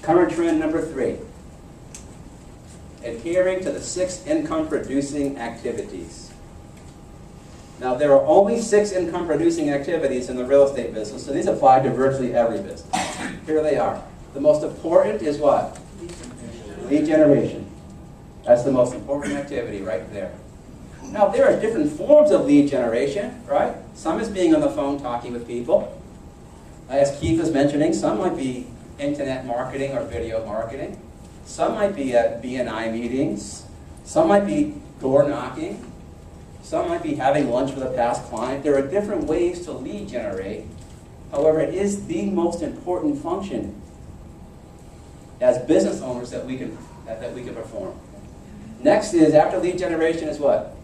Current trend number 3. Adhering to the 6 income-producing activities. Now, there are only 6 income-producing activities in the real estate business, so these apply to virtually every business. Here they are. The most important is what? Lead generation. That's the most important activity right there. Now, there are different forms of lead generation, right? Some is being on the phone talking with people. As Keith was mentioning, some might be internet marketing or video marketing. Some might be at BNI meetings. Some might be door knocking. Some might be having lunch with a past client. There are different ways to lead generate. However, it is the most important function as business owners that we can perform. Next is, after lead generation, is what?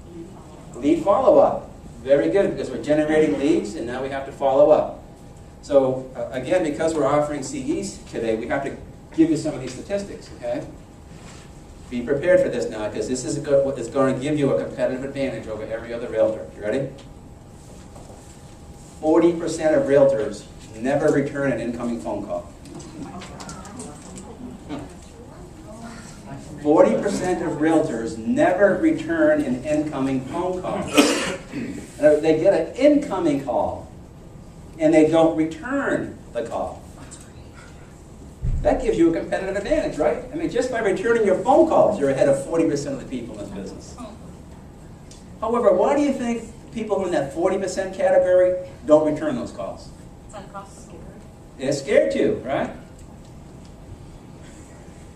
Lead follow-up. Very good, because we're generating leads, and now we have to follow up. So, again, because we're offering CEs today, we have to give you some of these statistics, okay? Be prepared for this now, because this is what is going to give you a competitive advantage over every other realtor. You ready? 40% of realtors never return an incoming phone call. 40% of realtors never return an incoming phone call. They get an incoming call, and they don't return the call. That gives you a competitive advantage, right? I mean, just by returning your phone calls, you're ahead of 40% of the people in this business. However, why do you think people who are in that 40% category don't return those calls? They're scared to, right?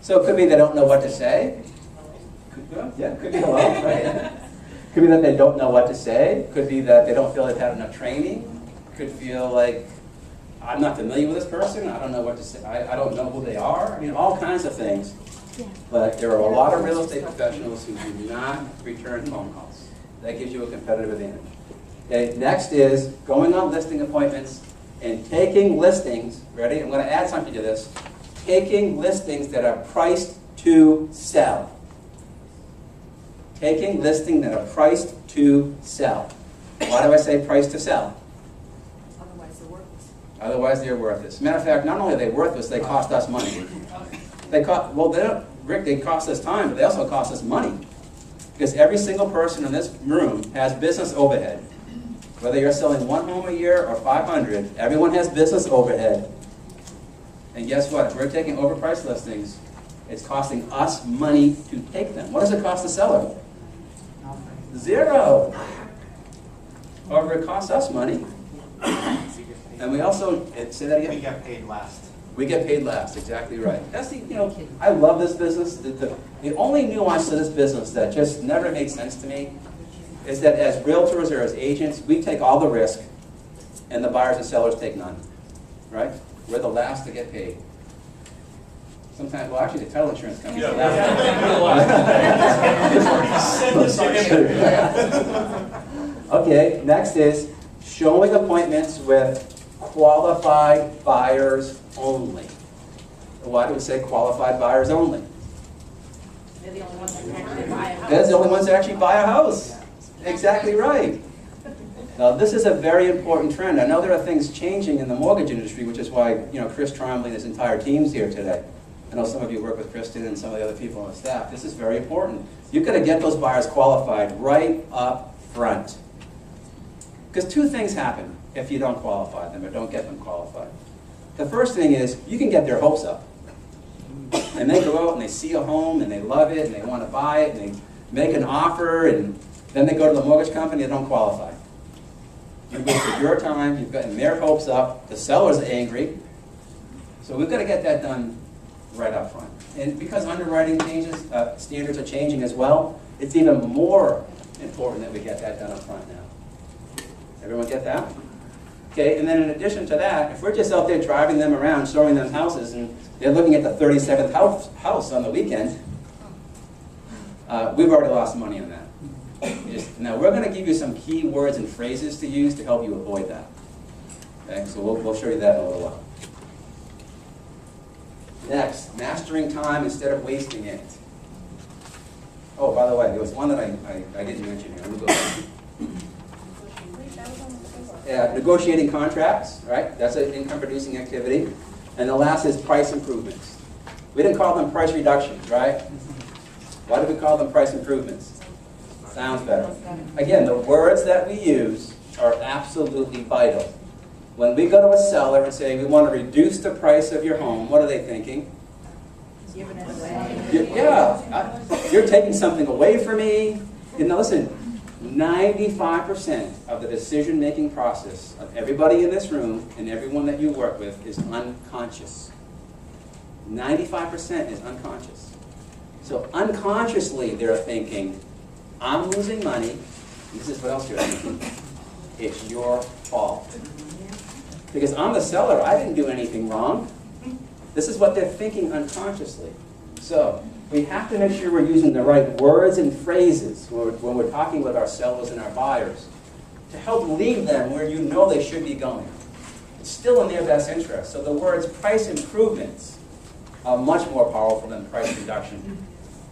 So it could be they don't know what to say. Could be hello, right? Could be that they don't know what to say. Could be that they don't feel they've had enough training. Could feel like, I'm not familiar with this person. I don't know what to say. I don't know who they are. I mean, all kinds of things. But there are a lot of real estate professionals who do not return phone calls. That gives you a competitive advantage. Okay, next is going on listing appointments and taking listings. Ready? I'm going to add something to this. Taking listings that are priced to sell. Taking listings that are priced to sell. Why do I say priced to sell? Otherwise, they're worthless. Matter of fact, not only are they worthless, they cost us money. They cost us time, but they also cost us money. Because every single person in this room has business overhead. Whether you're selling 1 home a year or 500, everyone has business overhead. And guess what? If we're taking overpriced listings, it's costing us money to take them. What does it cost the seller? Zero. However, it costs us money. And we also, say that again? We get paid last. We get paid last, exactly right. That's I love this business. The only nuance to this business that just never made sense to me is that as realtors or as agents, we take all the risk, and the buyers and sellers take none, right? We're the last to get paid. Sometimes, well, actually, the title insurance company. Okay, next is showing appointments with qualified buyers only. Why do we say qualified buyers only? They're the only ones that can actually buy a house. They're the only ones that actually buy a house. Exactly right. Now, this is a very important trend. I know there are things changing in the mortgage industry, which is why Chris Trombley and his entire team's here today. I know some of you work with Kristen and some of the other people on the staff. This is very important. You've got to get those buyers qualified right up front. Because 2 things happen if you don't qualify them or don't get them qualified. The first thing is you can get their hopes up. And they go out and they see a home and they love it and they want to buy it and they make an offer and then they go to the mortgage company and they don't qualify. You've wasted your time, you've gotten their hopes up, the seller's angry. So we've got to get that done right up front. And because underwriting changes, standards are changing as well, it's even more important that we get that done up front now. Everyone get that? Okay, and then in addition to that, if we're just out there driving them around, showing them houses, and they're looking at the 37th house on the weekend, we've already lost money on that. Now, we're going to give you some key words and phrases to use to help you avoid that. Okay, so we'll show you that in a little while. Next, mastering time instead of wasting it. Oh, by the way, there was one that I didn't mention here. Let me go back. Negotiating contracts, right? That's an income-producing activity. And the last is price improvements. We didn't call them price reductions, right? Why did we call them price improvements? Sounds better. Again, the words that we use are absolutely vital. When we go to a seller and say we want to reduce the price of your home, what are they thinking? Giving it away. You're taking something away from me. And now listen, 95% of the decision-making process of everybody in this room and everyone that you work with is unconscious. 95% is unconscious. So unconsciously they're thinking, I'm losing money. This is what else you're thinking. It's your fault. Because I'm the seller, I didn't do anything wrong. This is what they're thinking unconsciously. So we have to make sure we're using the right words and phrases when we're talking with our sellers and our buyers to help lead them where you know they should be going. It's still in their best interest. So the words price improvements are much more powerful than price reduction.